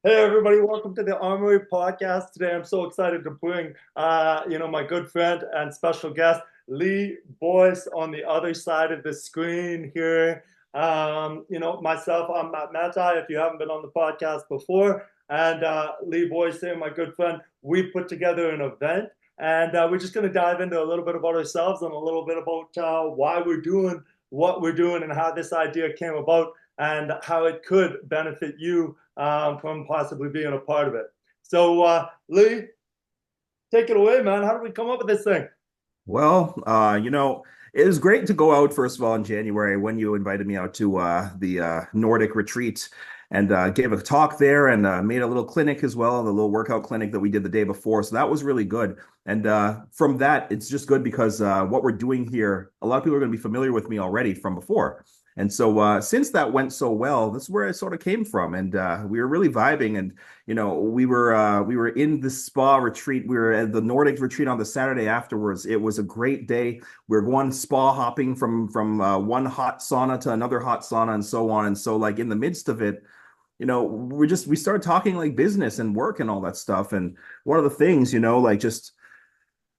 Hey everybody, welcome to the Armoury Podcast. Today I'm so excited to bring my good friend and special guest, Lee Boyce, on the other side of the screen here. Myself, I'm Matt Matai, if you haven't been on the podcast before, and Lee Boyce here, my good friend. We put together an event, and we're just going to dive into a little bit about ourselves and a little bit about why we're doing what we're doing and how this idea came about and how it could benefit you from possibly being a part of it. So, Lee, take it away, man. How did we come up with this thing? It was great to go out, first of all, in January when you invited me out to the Nordic retreat and gave a talk there and made a little clinic as well, the little workout clinic that we did the day before. So that was really good. And from that, it's just good because what we're doing here, a lot of people are going to be familiar with me already from before. And so since that went so well, this is where it sort of came from. And we were really vibing. And we were in the spa retreat. We were at the Nordic retreat on the Saturday afterwards. It was a great day. We were going spa hopping from one hot sauna to another hot sauna and so on. And so like in the midst of it, we started talking like business and work and all that stuff. And one of the things, like just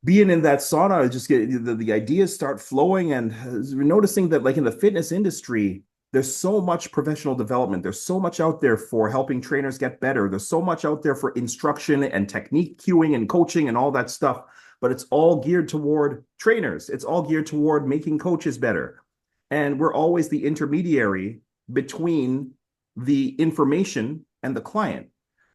being in that sauna, just get the ideas start flowing, and we're noticing that like in the fitness industry, there's so much professional development. There's so much out there for helping trainers get better. There's so much out there for instruction and technique cueing and coaching and all that stuff. But it's all geared toward trainers. It's all geared toward making coaches better. And we're always the intermediary between the information and the client.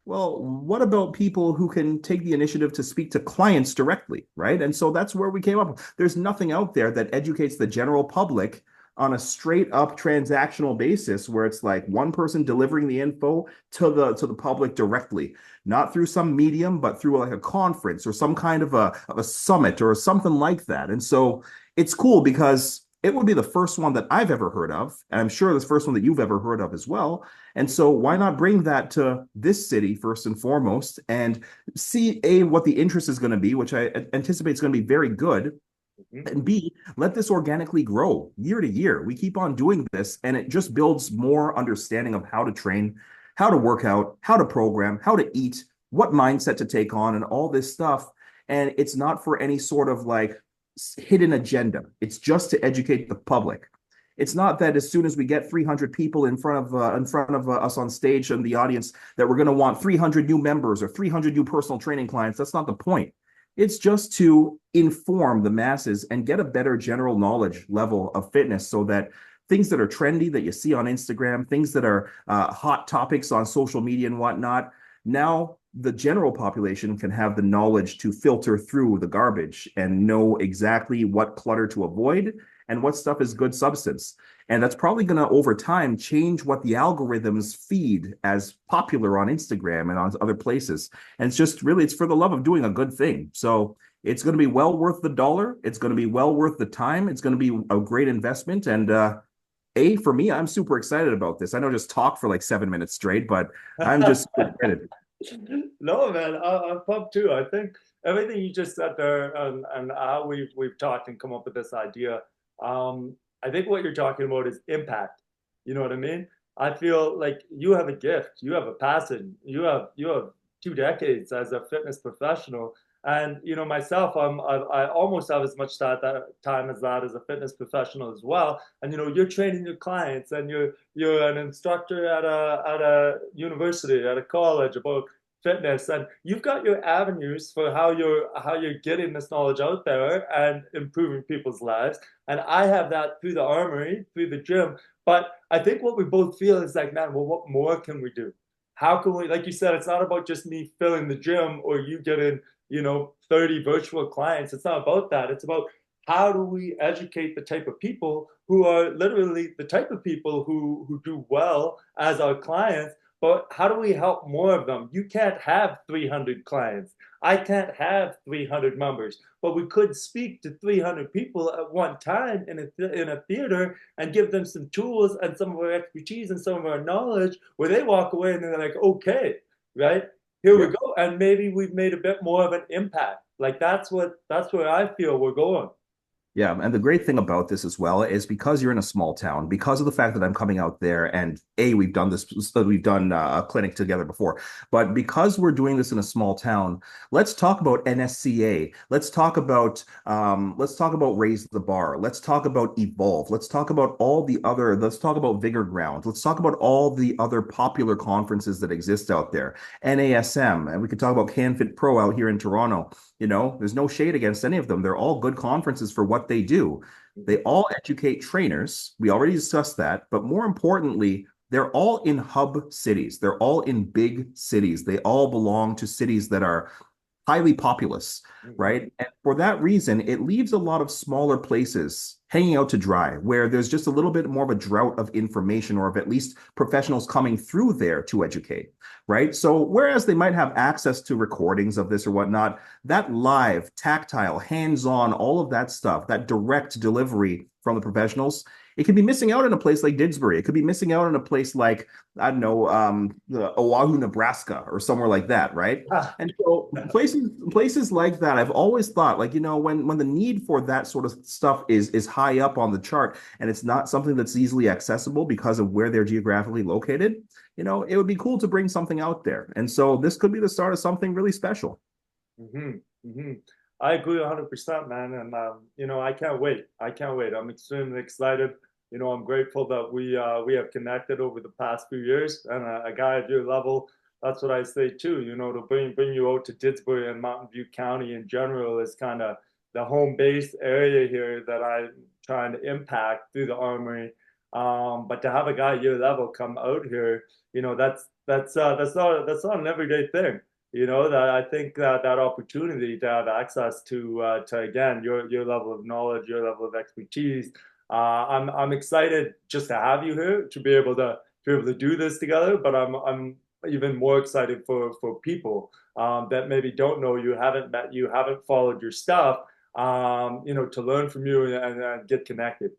Well, what about people who can take the initiative to speak to clients directly, right? And so that's where we came up. There's nothing out there that educates the general public on a straight up transactional basis where it's like one person delivering the info to the public directly, not through some medium, but through like a conference or some kind of a summit or something like that. And so it's cool because it would be the first one that I've ever heard of, and I'm sure the first one that you've ever heard of as well. And so why not bring that to this city first and foremost and see A, what the interest is going to be, which I anticipate is going to be very good, Mhm. and B, let this organically grow year to year. We keep on doing this, and it just builds more understanding of how to train, how to work out, how to program, how to eat, what mindset to take on, and all this stuff. And it's not for any sort of like hidden agenda. It's just to educate the public. It's not that as soon as we get 300 people in front of us on stage and the audience that we're going to want 300 new members or 300 new personal training clients. That's not the point. It's just to inform the masses and get a better general knowledge level of fitness so that things that are trendy that you see on Instagram, things that are hot topics on social media and whatnot, now the general population can have the knowledge to filter through the garbage and know exactly what clutter to avoid and what stuff is good substance. And that's probably going to, over time, change what the algorithms feed as popular on Instagram and on other places. And it's just really, it's for the love of doing a good thing. So it's going to be well worth the dollar. It's going to be well worth the time. It's going to be a great investment. And for me, I'm super excited about this. I know I just talk for like 7 minutes straight, but I'm just excited. No, man, I'm pumped too. I think everything you just said there and how we've talked and come up with this idea. I think what you're talking about is impact. You know what I mean? I feel like you have a gift, you have a passion, you have 2 decades as a fitness professional. And myself, I almost have as much time as that as a fitness professional as well. And you're training your clients, and you're an instructor at a university, at a college about fitness, and you've got your avenues for how you're getting this knowledge out there and improving people's lives. And I have that through the armory, through the gym. But I think what we both feel is like, man, well, what more can we do? How can we, like you said, it's not about just me filling the gym or you getting 30 virtual clients. It's not about that. It's about how do we educate the type of people who are literally the type of people who do well as our clients, but how do we help more of them? You can't have 300 clients. I can't have 300 members, but we could speak to 300 people at one time in a theater and give them some tools and some of our expertise and some of our knowledge where they walk away and they're like, okay, right? Here we Yeah. go. And maybe we've made a bit more of an impact. Like that's where I feel we're going. Yeah, and the great thing about this as well is because you're in a small town, because of the fact that I'm coming out there, and we've done a clinic together before, but because we're doing this in a small town, let's talk about NSCA. Let's talk about Raise the Bar. Let's talk about Evolve. Let's talk about Vigor Ground. Let's talk about all the other popular conferences that exist out there. NASM, and we could talk about CanFit Pro out here in Toronto. There's no shade against any of them. They're all good conferences for what they do. They all educate trainers. We already discussed that. But more importantly, they're all in hub cities. They're all in big cities. They all belong to cities that are highly populous, Mhm. right? And for that reason, it leaves a lot of smaller places hanging out to dry, where there's just a little bit more of a drought of information, or of at least professionals coming through there to educate, right? So whereas they might have access to recordings of this or whatnot, that live, tactile, hands-on, all of that stuff, that direct delivery from the professionals, it could be missing out in a place like Didsbury. It could be missing out in a place like, I don't know, Oahu, Nebraska, or somewhere like that, right? Ah, And so places like that, I've always thought, like, when the need for that sort of stuff is high up on the chart, and it's not something that's easily accessible because of where they're geographically located, it would be cool to bring something out there. And so this could be the start of something really special. hmm hmm I agree 100%, man. And, I can't wait. I can't wait. I'm extremely excited. I'm grateful that we have connected over the past few years. And a guy at your level, that's what I say too. To bring you out to Didsbury and Mountain View County in general is kind of the home base area here that I'm trying to impact through the Armory. But to have a guy at your level come out here, that's not an everyday thing. That I think that opportunity to have access to again your level of knowledge, your level of expertise. I'm excited just to have you here to be able to do this together. But I'm even more excited for people that maybe don't know you, haven't met you, haven't followed your stuff. To learn from you and get connected.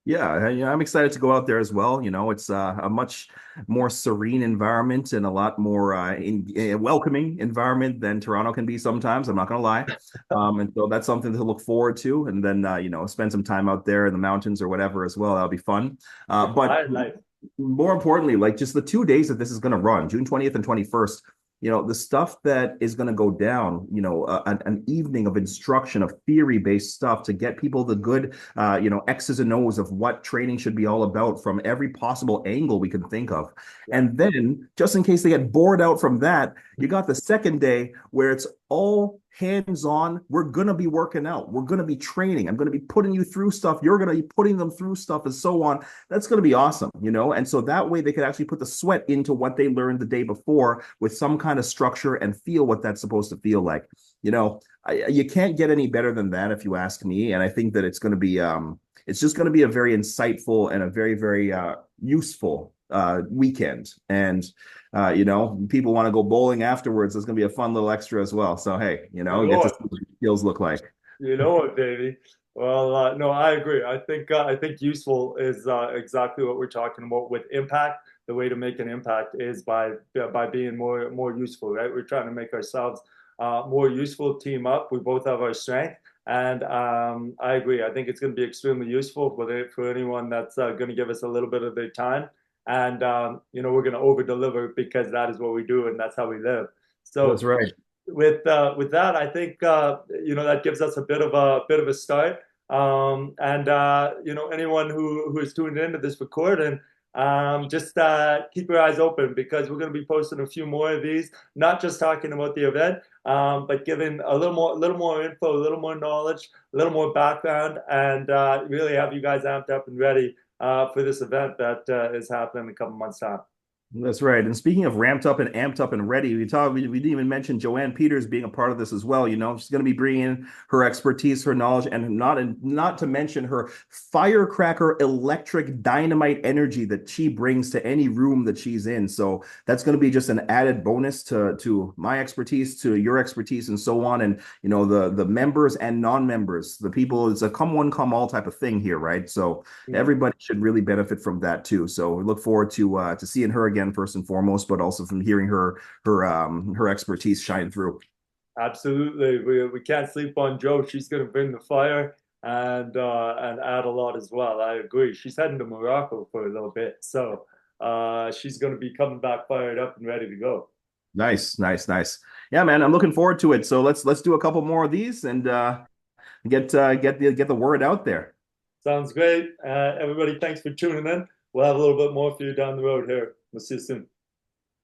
Yeah, I'm excited to go out there as well. It's a much more serene environment and a lot more welcoming environment than Toronto can be sometimes. I'm not going to lie. And so that's something to look forward to. And then, spend some time out there in the mountains or whatever as well. That'll be fun. But Quiet life. more importantly, like just the 2 days that this is going to run, June 20th and 21st, the stuff that is going to go down, an evening of instruction, of theory-based stuff to get people the good, X's and O's of what training should be all about from every possible angle we can think of. Yeah. And then, just in case they get bored out from that, you got the second day where it's all hands on. We're going to be working out. We're going to be training. I'm going to be putting you through stuff. You're going to be putting them through stuff, and so on. That's going to be awesome, And so that way they could actually put the sweat into what they learned the day before with some kind of structure and feel what that's supposed to feel like. You can't get any better than that if you ask me. And I think that it's just going to be a very insightful and a very, very useful weekend. And people want to go bowling afterwards. It's going to be a fun little extra as well. So, hey, You know get to see what? what your skills look like. You know what, baby? Well, no, I agree. I think useful is exactly what we're talking about with impact. The way to make an impact is by being more useful, right? We're trying to make ourselves more useful, team up. We both have our strength, and I agree. I think it's going to be extremely useful for anyone that's going to give us a little bit of their time, and we're going to over deliver because that is what we do and that's how we live. That's So right. with that, I think that gives us a bit of a start. And anyone who is tuned into this recording, just keep your eyes open because we're going to be posting a few more of these. Not just talking about the event, but giving a little more info, a little more knowledge, a little more background, and really have you guys amped up and ready for this event that is happening in a couple months' time. That's right. And speaking of ramped up and amped up and ready, we didn't even mention Joanne Peters being a part of this as well. She's going to be bringing in her expertise, her knowledge, and not to mention her firecracker, electric dynamite energy that she brings to any room that she's in. So that's going to be just an added bonus to my expertise, to your expertise, and so on. And the members and non-members, the people, it's a come one, come all type of thing here, right? So Mhm. everybody should really benefit from that too. So we look forward to seeing her again first and foremost, but also from hearing her expertise shine through. Absolutely. We can't sleep on Joe. She's going to bring the fire. and add a lot as well. I agree. She's heading to Morocco for a little bit, so she's going to be coming back fired up and ready to go. Nice, nice, nice. Yeah, man, I'm looking forward to it. So let's do a couple more of these and get the word out there. Sounds great. Everybody, thanks for tuning in. We'll have a little bit more for you down the road here. We'll see you soon.